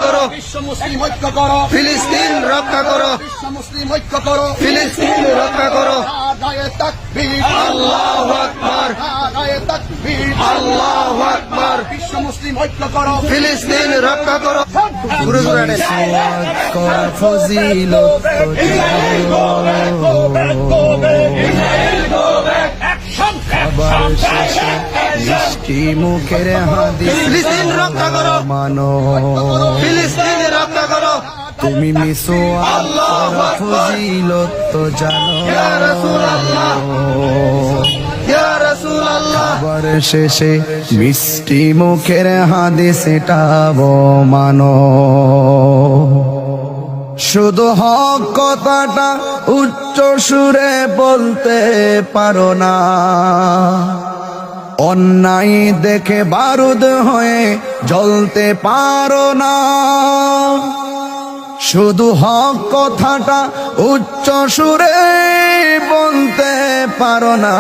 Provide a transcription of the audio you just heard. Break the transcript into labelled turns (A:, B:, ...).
A: করো,
B: বিশ্ব মুসলিম ঐক্য করো,
A: ফিলিস্তিন রক্ষা করো,
B: বিশ্ব মুসলিম ঐক্য করো,
A: ফিলিস্তিন রক্ষা করো।
B: নারায়ে তাকবীর,
A: আল্লাহু আকবার,
B: নারায়ে তাকবীর,
A: আল্লাহু আকবার,
B: বিশ্ব মুসলিম ঐক্য করো,
A: ফিলিস্তিন রক্ষা করো। গুরু
B: ফিলিস্তিন
A: করা ফজিলত খাবার শেষে মিষ্টি মুখের হাদিস ফিলিস্তিন রক্ষা করো, মানো ফিলিস্তিন রক্ষা করো। তুমি মিসো আল্লাহু ফজিলত তো জানো, ইয়া রাসূলুল্লাহ, ইয়া রাসূলুল্লাহ। খাবার শেষে মিষ্টি মুখের হাদিস এটা মানো। শুধু হক কথাটা উচ্চ সুরে বলতে পারো না, অন্যায় দেখে বারুদ হয়ে জ্বলতে পারো না। শুধু হক কথাটা উচ্চ সুরে বলতে পারো না।